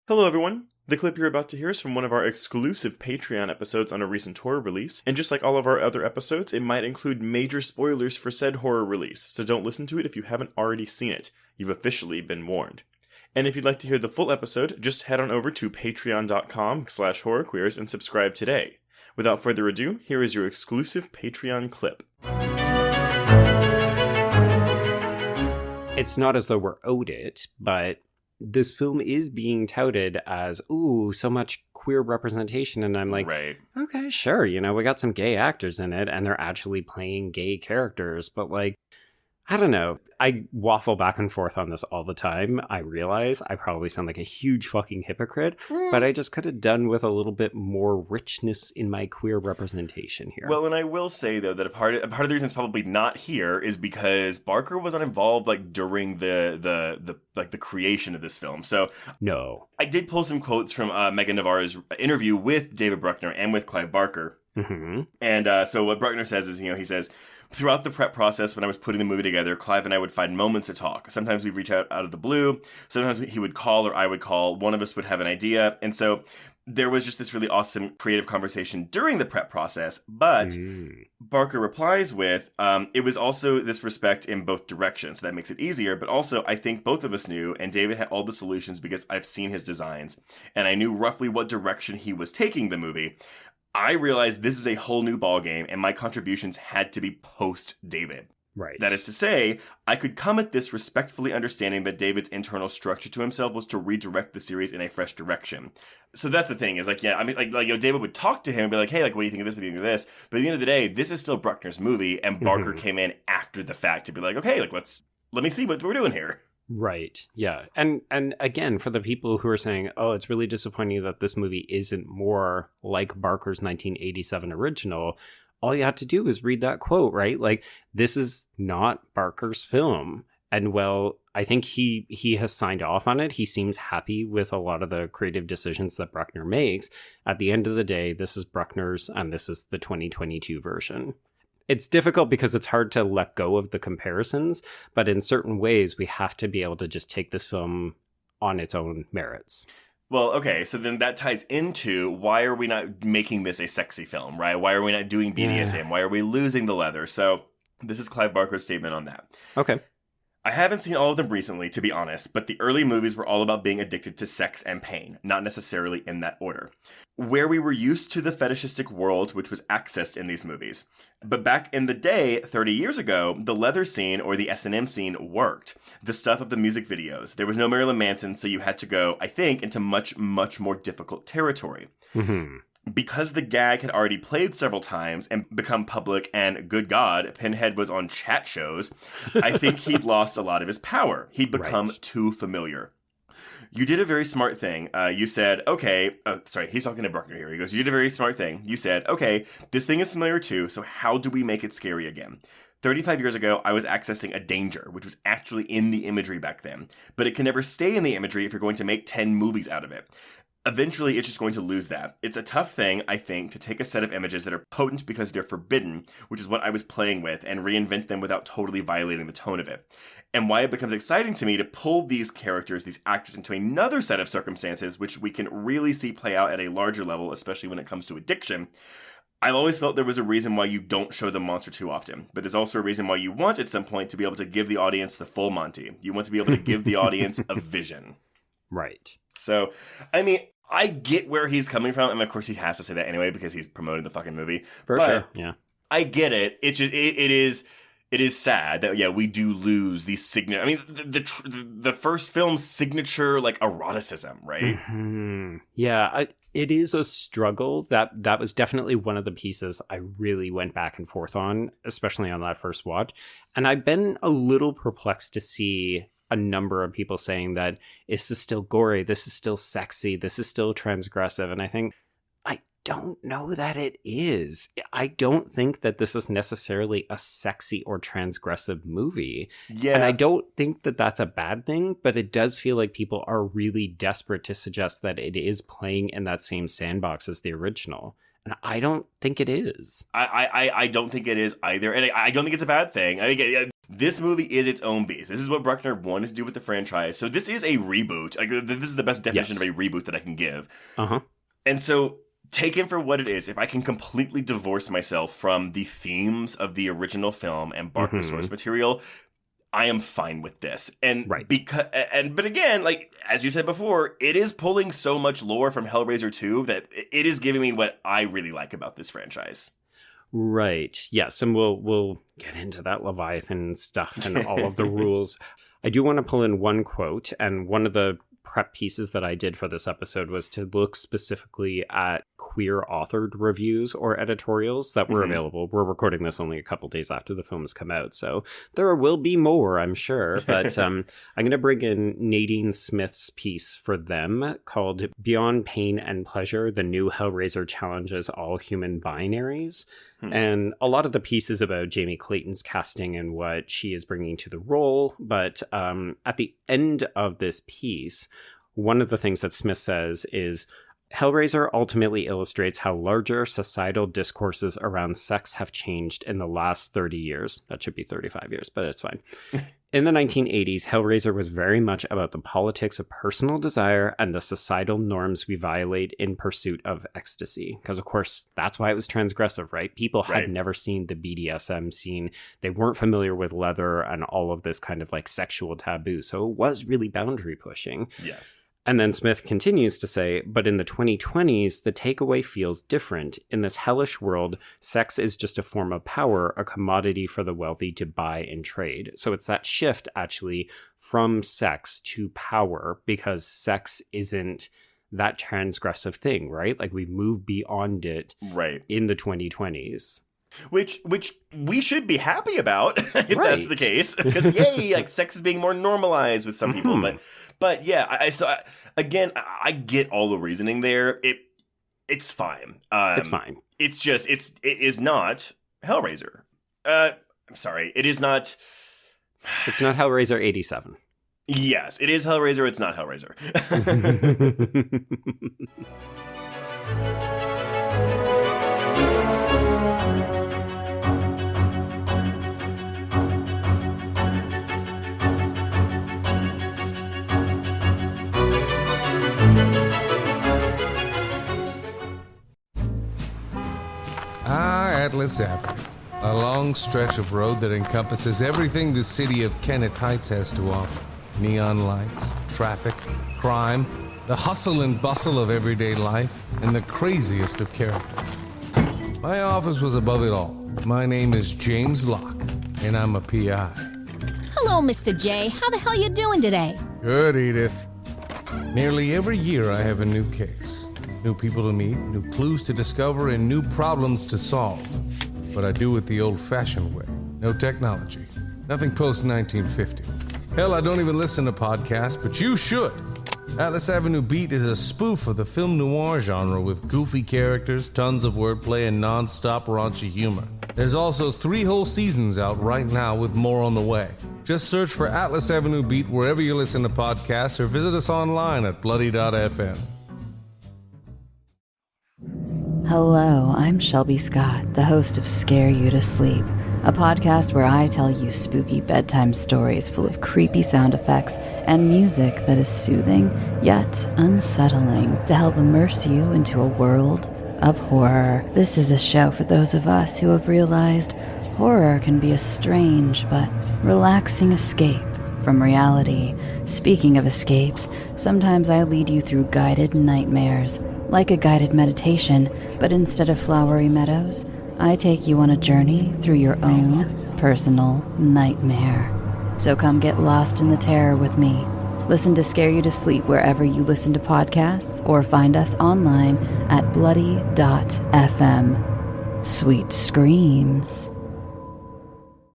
Hello everyone! The clip you're about to hear is from one of our exclusive Patreon episodes on a recent horror release, and just like all of our other episodes, it might include major spoilers for said horror release, so don't listen to it if you haven't already seen it. You've officially been warned. And if you'd like to hear the full episode, just head on over to patreon.com/horrorqueers and subscribe today. Without further ado, here is your exclusive Patreon clip. It's not as though we're owed it, but this film is being touted as, ooh, so much queer representation. And I'm like, right. Okay, sure. We got some gay actors in it and they're actually playing gay characters. But like, I don't know. I waffle back and forth on this all the time. I realize I probably sound like a huge fucking hypocrite, but I just could have done with a little bit more richness in my queer representation here. Well, and I will say though that a part of the reason it's probably not here is because Barker was not involved during the creation of this film. So no, I did pull some quotes from Megan Navarro's interview with David Bruckner and with Clive Barker. Mm-hmm. And so what Bruckner says is, he says, throughout the prep process, when I was putting the movie together, Clive and I would find moments to talk. Sometimes we'd reach out of the blue. Sometimes he would call or I would call. One of us would have an idea. And so there was just this really awesome creative conversation during the prep process. But Barker replies with, it was also this respect in both directions. So that makes it easier. But also, I think both of us knew, and David had all the solutions because I've seen his designs. And I knew roughly what direction he was taking the movie. I realized this is a whole new ballgame, and my contributions had to be post-David. Right. That is to say, I could come at this respectfully understanding that David's internal structure to himself was to redirect the series in a fresh direction. So that's the thing, is David would talk to him and be like, hey, what do you think of this? What do you think of this? But at the end of the day, this is still Bruckner's movie, and Barker came in after the fact to be like, okay, let me see what we're doing here. Right. Yeah. And again, for the people who are saying, oh, it's really disappointing that this movie isn't more like Barker's 1987 original, all you have to do is read that quote, right? This is not Barker's film. And well, I think he has signed off on it. He seems happy with a lot of the creative decisions that Bruckner makes. At the end of the day, this is Bruckner's and this is the 2022 version. It's difficult because it's hard to let go of the comparisons, but in certain ways, we have to be able to just take this film on its own merits. Well, okay, so then that ties into why are we not making this a sexy film, right? Why are we not doing BDSM? Yeah. Why are we losing the leather? So this is Clive Barker's statement on that. Okay. I haven't seen all of them recently, to be honest, but the early movies were all about being addicted to sex and pain, not necessarily in that order. Where we were used to the fetishistic world, which was accessed in these movies. But back in the day, 30 years ago, the leather scene or the S&M scene worked. The stuff of the music videos. There was no Marilyn Manson, so you had to go, I think, into much, much more difficult territory. Mm-hmm. Because the gag had already played several times and become public and, good God, Pinhead was on chat shows, I think he'd lost a lot of his power. He'd become too familiar. You did a very smart thing. You said, okay, he's talking to Bruckner here. He goes, you did a very smart thing. You said, okay, this thing is familiar too, so how do we make it scary again? 35 years ago, I was accessing a danger, which was actually in the imagery back then. But it can never stay in the imagery if you're going to make 10 movies out of it. Eventually, it's just going to lose that. It's a tough thing, I think, to take a set of images that are potent because they're forbidden, which is what I was playing with, and reinvent them without totally violating the tone of it. And why it becomes exciting to me to pull these characters, these actors, into another set of circumstances, which we can really see play out at a larger level, especially when it comes to addiction. I've always felt there was a reason why you don't show the monster too often, but there's also a reason why you want at some point to be able to give the audience the full Monty. You want to be able to give the audience a vision. Right. So, I get where he's coming from, and of course he has to say that anyway because he's promoting the fucking movie. For sure, yeah. I get it. It's just it is sad that we do lose these signature. I mean, the first film's signature eroticism, right? Mm-hmm. Yeah, it is a struggle. That was definitely one of the pieces I really went back and forth on, especially on that first watch. And I've been a little perplexed to see a number of people saying that this is still gory, this is still sexy, this is still transgressive. And I think, I don't know that it is. I don't think that this is necessarily a sexy or transgressive movie. Yeah. And I don't think that that's a bad thing, but it does feel like people are really desperate to suggest that it is playing in that same sandbox as the original. And I don't think it is. I don't think it is either. And I don't think it's a bad thing. this movie is its own beast. This is what Bruckner wanted to do with the franchise. So this is a reboot. Like, this is the best definition of a reboot that I can give. And so, taken for what it is, if I can completely divorce myself from the themes of the original film and Bruckner's source material, I am fine with this. And but again, like as you said before, it is pulling so much lore from Hellraiser 2 that it is giving me what I really like about this franchise. Right. Yes, and we'll get into that Leviathan stuff and all of the rules. I do want to pull in one quote, and one of the prep pieces that I did for this episode was to look specifically at queer authored reviews or editorials that were available. We're recording this only a couple days after the film has come out, so there will be more, I'm sure. But I'm going to bring in Nadine Smith's piece for them called Beyond Pain and Pleasure, the New Hellraiser Challenges All Human Binaries. And a lot of the pieces about Jamie Clayton's casting and what she is bringing to the role. But at the end of this piece, one of the things that Smith says is, Hellraiser ultimately illustrates how larger societal discourses around sex have changed in the last 30 years. That should be 35 years, but it's fine. In the 1980s, Hellraiser was very much about the politics of personal desire and the societal norms we violate in pursuit of ecstasy. Because, of course, that's why it was transgressive, right? People had never seen the BDSM scene. They weren't familiar with leather and all of this kind of like sexual taboo. So it was really boundary pushing. Yeah. And then Smith continues to say, but in the 2020s, the takeaway feels different. In this hellish world, sex is just a form of power, a commodity for the wealthy to buy and trade. So it's that shift, actually, from sex to power, because sex isn't that transgressive thing, right? Like, we've moved beyond it in the 2020s. Which we should be happy about if that's the case, because yay, like sex is being more normalized with some people. But yeah, I get all the reasoning there. It's fine. It's fine. It's just it is not Hellraiser. I'm sorry, it is not. It's not Hellraiser 87. Yes, it is Hellraiser. It's not Hellraiser. Atlas Avenue, a long stretch of road that encompasses everything the city of Kennett Heights has to offer. Neon lights, traffic, crime, the hustle and bustle of everyday life, and the craziest of characters. My office was above it all. My name is James Locke, and I'm a PI. Hello, Mr. J. How the hell you doing today? Good, Edith. Nearly every year I have a new case. New people to meet, new clues to discover, and new problems to solve. But I do it the old-fashioned way. No technology. Nothing post-1950. Hell, I don't even listen to podcasts, but you should. Atlas Avenue Beat is a spoof of the film noir genre with goofy characters, tons of wordplay, and non-stop raunchy humor. There's also 3 whole seasons out right now with more on the way. Just search for Atlas Avenue Beat wherever you listen to podcasts or visit us online at bloody.fm. Hello, I'm Shelby Scott, the host of Scare You to Sleep, a podcast where I tell you spooky bedtime stories full of creepy sound effects and music that is soothing yet unsettling to help immerse you into a world of horror. This is a show for those of us who have realized horror can be a strange but relaxing escape from reality. Speaking of escapes, sometimes I lead you through guided nightmares, like a guided meditation, but instead of flowery meadows, I take you on a journey through your own personal nightmare. So come get lost in the terror with me. Listen to Scare You to Sleep wherever you listen to podcasts, or find us online at bloody.fm. Sweet screams.